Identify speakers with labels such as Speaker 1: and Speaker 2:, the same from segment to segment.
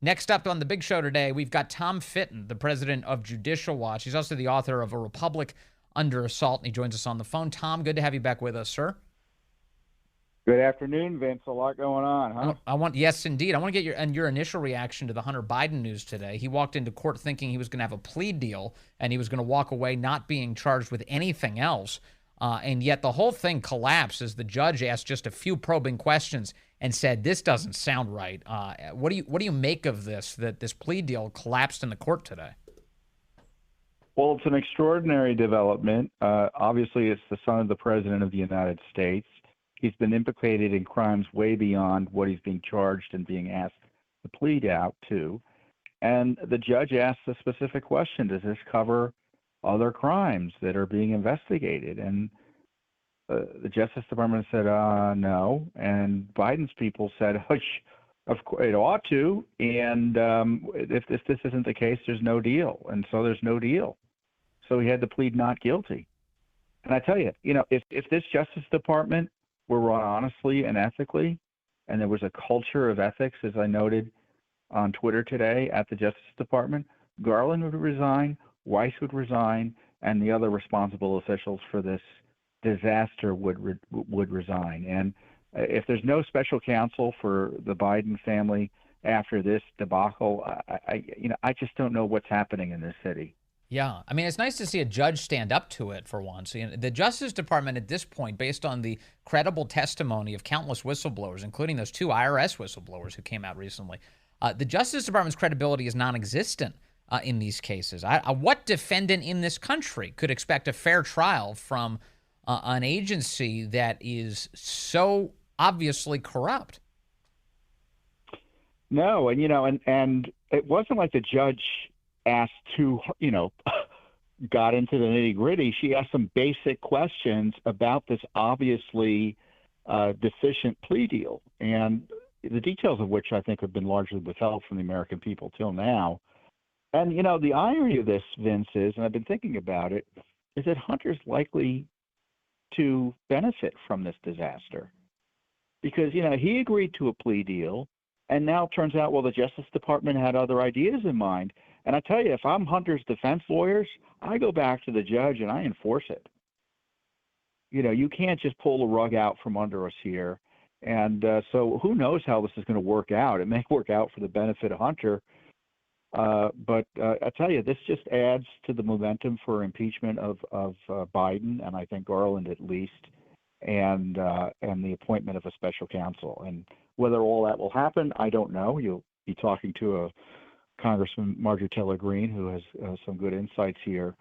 Speaker 1: Next up on the big show today, we've got Tom Fitton, the president of Judicial Watch. He's also the author of A Republic Under Assault, and he joins us on the phone. Tom, good to have you back with us, sir.
Speaker 2: Good afternoon, Vince. A lot going on, huh?
Speaker 1: Yes, indeed. I want to get your initial reaction to the Hunter Biden news today. He walked into court thinking he was going to have a plea deal and he was going to walk away not being charged with anything else. And yet the whole thing collapsed as the judge asked just a few probing questions and said, "This doesn't sound right." What do you make of this? That this plea deal collapsed in the court today?
Speaker 2: Well, it's an extraordinary development. Obviously, it's the son of the President of the United States. He's been implicated in crimes way beyond what he's being charged and being asked to plead out to. And the judge asked a specific question: does this cover other crimes that are being investigated? And the Justice Department said, no. And Biden's people said, of course, it ought to. And if this isn't the case, there's no deal. And so there's no deal. So he had to plead not guilty. And I tell you, if this Justice Department were run honestly and ethically, and there was a culture of ethics, as I noted on Twitter today at the Justice Department, Garland would resign, Weiss would resign, and the other responsible officials for this disaster would resign. And if there's no special counsel for the Biden family after this debacle, I just don't know what's happening in this city.
Speaker 1: Yeah, I mean, it's nice to see a judge stand up to it for once. The Justice Department at this point, based on the credible testimony of countless whistleblowers, including those two IRS whistleblowers who came out recently, the Justice Department's credibility is non-existent in these cases. What defendant in this country could expect a fair trial from an agency that is so obviously corrupt?
Speaker 2: No, and it wasn't like the judge asked got into the nitty-gritty. She asked some basic questions about this obviously deficient plea deal, and the details of which I think have been largely withheld from the American people till now. And, the irony of this, Vince, is, and I've been thinking about it, is that Hunter's likely to benefit from this disaster. Because, he agreed to a plea deal, and now it turns out, the Justice Department had other ideas in mind. And I tell you, if I'm Hunter's defense lawyers, I go back to the judge and I enforce it. You can't just pull the rug out from under us here. And so who knows how this is going to work out. It may work out for the benefit of Hunter. But I tell you, this just adds to the momentum for impeachment of Biden, and I think Garland at least, and the appointment of a special counsel. And whether all that will happen, I don't know. You'll be talking to a Congressman Marjorie Taylor Greene, who has some good insights here.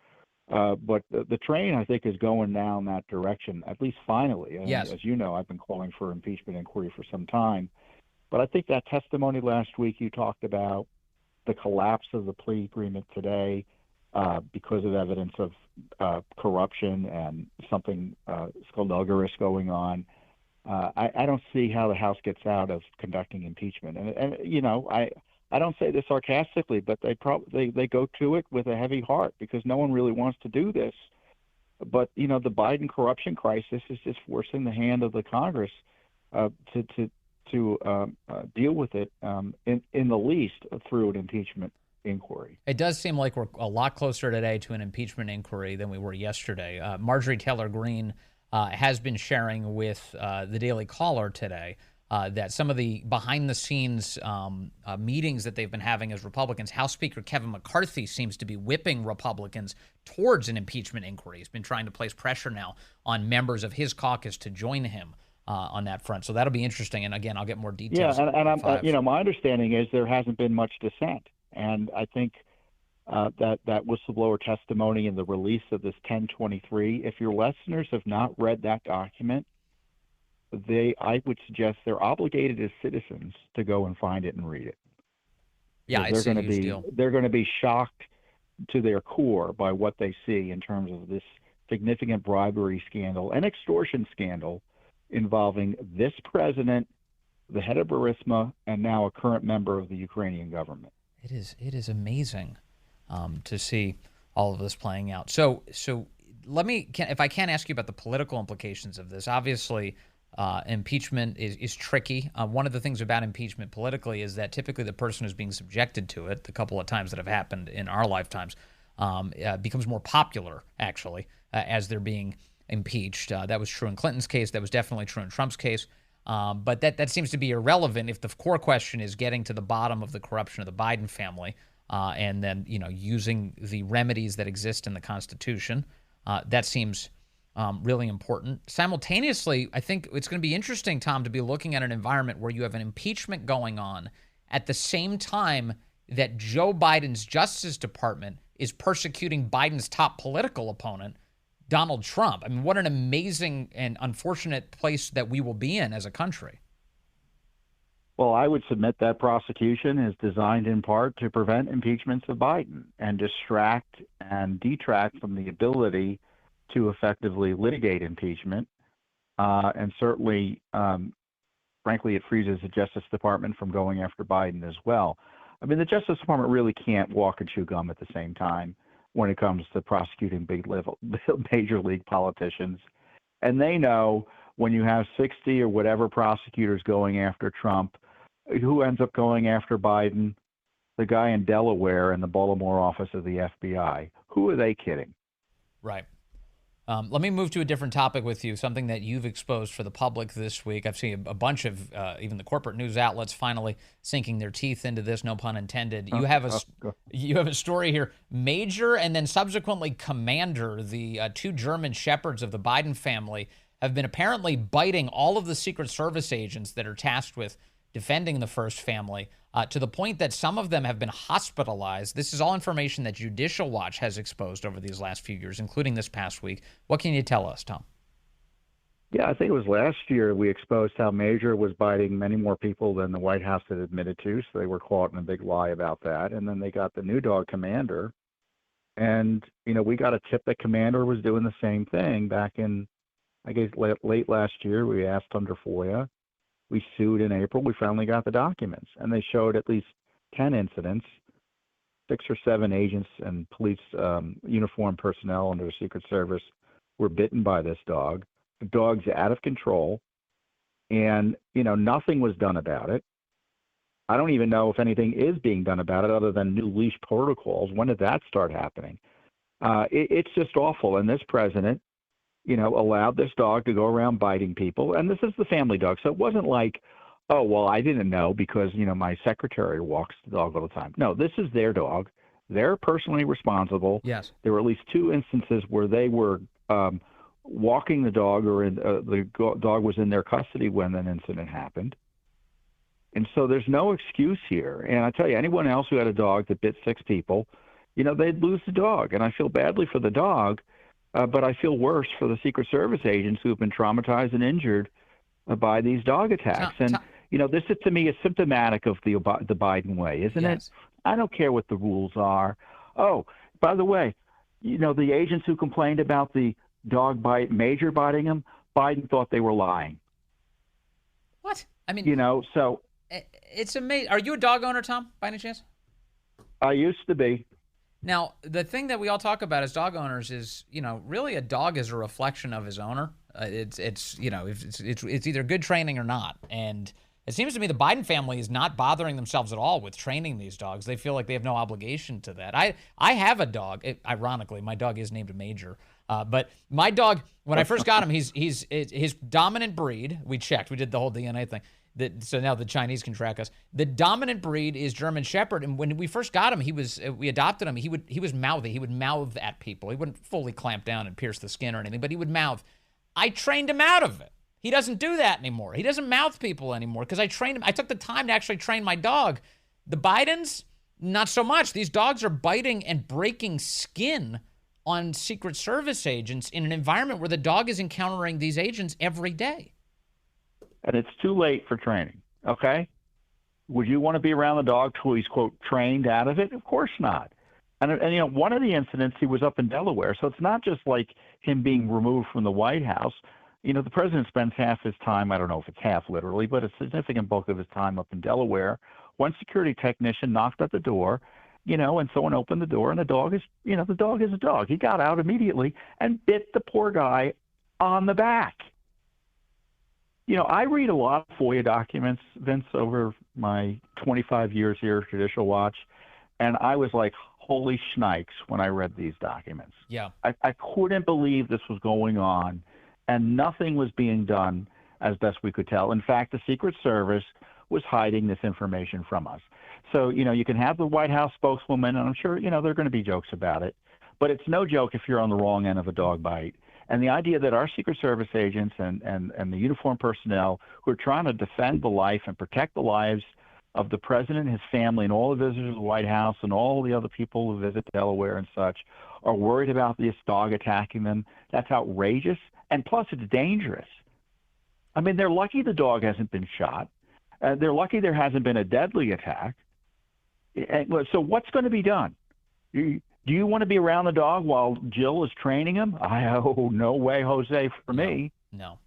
Speaker 2: But the train, I think, is going down that direction, at least finally. And
Speaker 1: yes.
Speaker 2: As you know, I've been calling for impeachment inquiry for some time. But I think that testimony last week you talked about, the collapse of the plea agreement today because of evidence of corruption and something skullduggerous going on. I don't see how the House gets out of conducting impeachment. And I don't say this sarcastically, but they go to it with a heavy heart because no one really wants to do this. But, the Biden corruption crisis is just forcing the hand of the Congress to deal with it in the least through an impeachment inquiry.
Speaker 1: It does seem like we're a lot closer today to an impeachment inquiry than we were yesterday. Marjorie Taylor Greene has been sharing with the Daily Caller today that some of the behind-the-scenes meetings that they've been having as Republicans, House Speaker Kevin McCarthy seems to be whipping Republicans towards an impeachment inquiry. He's been trying to place pressure now on members of his caucus to join him on that front. So that'll be interesting. And again, I'll get more details.
Speaker 2: Yeah, and I'm, my understanding is there hasn't been much dissent. And I think that whistleblower testimony and the release of this 1023, if your listeners have not read that document, I would suggest they're obligated as citizens to go and find it and read it.
Speaker 1: Yeah,
Speaker 2: they're going to be shocked to their core by what they see in terms of this significant bribery scandal and extortion scandal involving this president, the head of Burisma, and now a current member of the Ukrainian government.
Speaker 1: It is amazing to see all of this playing out. So let me, if I can ask you about the political implications of this. Obviously, Impeachment is tricky. One of the things about impeachment politically is that typically the person who's being subjected to it, the couple of times that have happened in our lifetimes, becomes more popular, actually, as they're being impeached. That was true in Clinton's case. That was definitely true in Trump's case. But that seems to be irrelevant if the core question is getting to the bottom of the corruption of the Biden family and then, using the remedies that exist in the Constitution. That seems really important. Simultaneously, I think it's going to be interesting, Tom, to be looking at an environment where you have an impeachment going on at the same time that Joe Biden's Justice Department is persecuting Biden's top political opponent, Donald Trump. I mean, what an amazing and unfortunate place that we will be in as a country.
Speaker 2: Well, I would submit that prosecution is designed in part to prevent impeachments of Biden and distract and detract from the ability to effectively litigate impeachment. And certainly, frankly, it freezes the Justice Department from going after Biden as well. I mean, the Justice Department really can't walk and chew gum at the same time when it comes to prosecuting major league politicians. And they know when you have 60 or whatever prosecutors going after Trump, who ends up going after Biden? The guy in Delaware in the Baltimore office of the FBI. Who are they kidding?
Speaker 1: Right. Let me move to a different topic with you, something that you've exposed for the public this week. I've seen a bunch of even the corporate news outlets finally sinking their teeth into this, no pun intended. You have a story here, Major and then subsequently Commander, the two German shepherds of the Biden family, have been apparently biting all of the Secret Service agents that are tasked with defending the first family, to the point that some of them have been hospitalized. This is all information that Judicial Watch has exposed over these last few years, including this past week. What can you tell us, Tom?
Speaker 2: Yeah, I think it was last year we exposed how Major was biting many more people than the White House had admitted to, so they were caught in a big lie about that. And then they got the new dog, Commander, and, we got a tip that Commander was doing the same thing back in, I guess, late last year. We asked under FOIA. We sued in April. We finally got the documents, and they showed at least 10 incidents, 6 or 7 agents and police uniformed personnel under the Secret Service were bitten by this dog. The dog's out of control, and, nothing was done about it. I don't even know if anything is being done about it other than new leash protocols. When did that start happening? It's just awful, and this president allowed this dog to go around biting people. And this is the family dog. So it wasn't like, oh, well, I didn't know because, my secretary walks the dog all the time. No, this is their dog. They're personally responsible.
Speaker 1: Yes.
Speaker 2: There were at least 2 instances where they were walking the dog or the dog was in their custody when an incident happened. And so there's no excuse here. And I tell you, anyone else who had a dog that bit 6 people, they'd lose the dog. And I feel badly for the dog. But I feel worse for the Secret Service agents who have been traumatized and injured by these dog attacks. This is, to me, is symptomatic of the Biden way, isn't it? I don't care what the rules are. Oh, by the way, the agents who complained about the dog bite, Major biting him, Biden thought they were lying.
Speaker 1: What? I mean,
Speaker 2: so.
Speaker 1: It's amazing. Are you a dog owner, Tom, by any chance?
Speaker 2: I used to be.
Speaker 1: Now, the thing that we all talk about as dog owners is, really a dog is a reflection of his owner. It's either good training or not. And it seems to me the Biden family is not bothering themselves at all with training these dogs. They feel like they have no obligation to that. I have a dog. Ironically, my dog is named Major. But my dog, when I first got him, he's his dominant breed. We checked. We did the whole DNA thing. So now the Chinese can track us. The dominant breed is German Shepherd, and when we first got him, we adopted him. He was mouthy. He would mouth at people. He wouldn't fully clamp down and pierce the skin or anything, but he would mouth. I trained him out of it. He doesn't do that anymore. He doesn't mouth people anymore because I trained him. I took the time to actually train my dog. The Bidens, not so much. These dogs are biting and breaking skin on Secret Service agents in an environment where the dog is encountering these agents every day.
Speaker 2: And it's too late for training, okay? Would you want to be around the dog till he's, quote, trained out of it? Of course not. And one of the incidents, he was up in Delaware, so it's not just like him being removed from the White House. The president spends half his time, I don't know if it's half literally, but a significant bulk of his time up in Delaware. One security technician knocked at the door, and someone opened the door, and the dog is a dog. He got out immediately and bit the poor guy on the back. I read a lot of FOIA documents, Vince, over my 25 years here at Judicial Watch, and I was like, holy shnikes when I read these documents.
Speaker 1: Yeah.
Speaker 2: I couldn't believe this was going on, and nothing was being done as best we could tell. In fact, the Secret Service was hiding this information from us. So, you can have the White House spokeswoman, and I'm sure, there are going to be jokes about it, but it's no joke if you're on the wrong end of a dog bite. And the idea that our Secret Service agents and the uniformed personnel who are trying to defend the life and protect the lives of the president and his family and all the visitors to the White House and all the other people who visit Delaware and such are worried about this dog attacking them, that's outrageous. And plus, it's dangerous. I mean, they're lucky the dog hasn't been shot. They're lucky there hasn't been a deadly attack. So what's going to be done? Do you want to be around the dog while Jill is training him? No way, Jose, for me.
Speaker 1: No,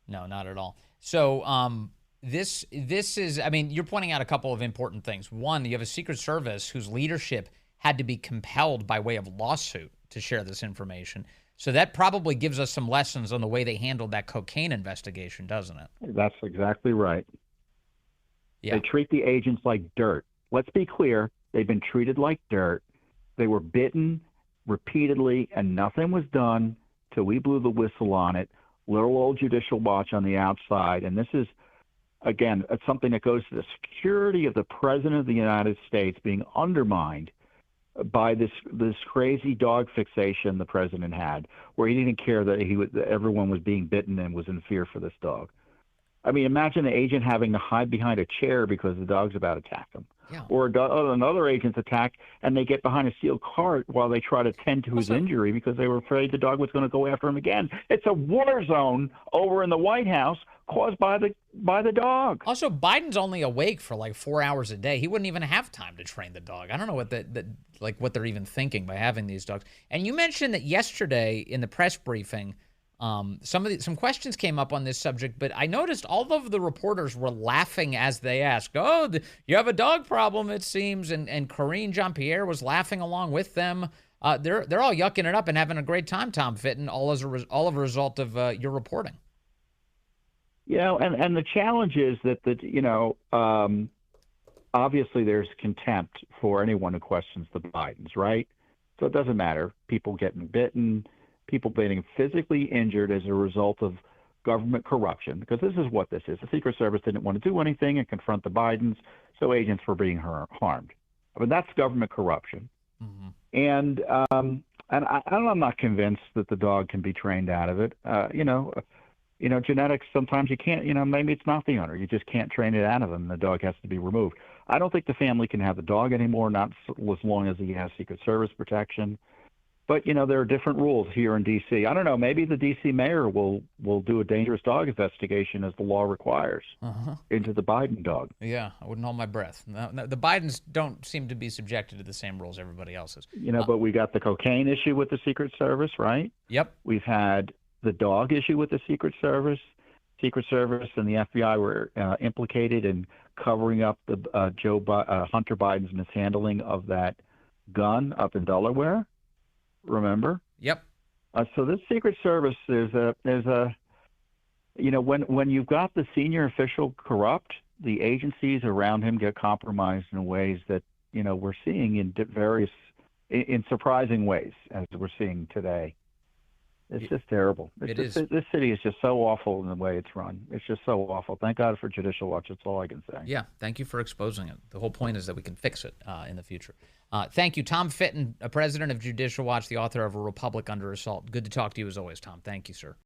Speaker 1: not at all. So this is, I mean, you're pointing out a couple of important things. One, you have a Secret Service whose leadership had to be compelled by way of lawsuit to share this information. So that probably gives us some lessons on the way they handled that cocaine investigation, doesn't it?
Speaker 2: That's exactly right.
Speaker 1: Yeah.
Speaker 2: They treat the agents like dirt. Let's be clear. They've been treated like dirt. They were bitten repeatedly, and nothing was done till we blew the whistle on it. Little old Judicial Watch on the outside. And this is, again, it's something that goes to the security of the President of the United States being undermined by this crazy dog fixation the President had, where he didn't care that that everyone was being bitten and was in fear for this dog. I mean, imagine the agent having to hide behind a chair because the dog's about to attack him.
Speaker 1: Yeah.
Speaker 2: Or another agent's attack, and they get behind a steel cart while they try to tend to his injury because they were afraid the dog was going to go after him again. It's a war zone over in the White House caused by the dog.
Speaker 1: Also, Biden's only awake for like 4 hours a day. He wouldn't even have time to train the dog. I don't know what they're even thinking by having these dogs. And you mentioned that yesterday in the press briefing, some questions came up on this subject, but I noticed all of the reporters were laughing as they asked, "Oh, you have a dog problem, it seems," and Karine Jean-Pierre was laughing along with them. They're all yucking it up and having a great time, Tom Fitton, all as a result of your reporting.
Speaker 2: And the challenge is that obviously there's contempt for anyone who questions the Bidens, right? So it doesn't matter. People getting bitten, people being physically injured as a result of government corruption, because this is what this is. The Secret Service didn't want to do anything and confront the Bidens, so agents were being harmed. I mean, that's government corruption. Mm-hmm. And I'm not convinced that the dog can be trained out of it. Genetics, sometimes you can't, maybe it's not the owner. You just can't train it out of him. The dog has to be removed. I don't think the family can have the dog anymore, not as long as he has Secret Service protection. But, there are different rules here in D.C. I don't know. Maybe the D.C. mayor will do a dangerous dog investigation as the law requires into the Biden dog.
Speaker 1: Yeah, I wouldn't hold my breath. No, the Bidens don't seem to be subjected to the same rules everybody else is.
Speaker 2: But we got the cocaine issue with the Secret Service, right?
Speaker 1: Yep.
Speaker 2: We've had the dog issue with the Secret Service. Secret Service and the FBI were implicated in covering up the Hunter Biden's mishandling of that gun up in Delaware. Remember?
Speaker 1: Yep.
Speaker 2: So this Secret Service, there's a when you've got the senior official corrupt, the agencies around him get compromised in ways that we're seeing in surprising ways, as we're seeing today. It's just terrible. This city is just so awful in the way it's run. It's just so awful. Thank God for Judicial Watch. That's all I can say.
Speaker 1: Yeah, thank you for exposing it. The whole point is that we can fix it in the future. Thank you, Tom Fitton, president of Judicial Watch, the author of A Republic Under Assault. Good to talk to you as always, Tom. Thank you, sir.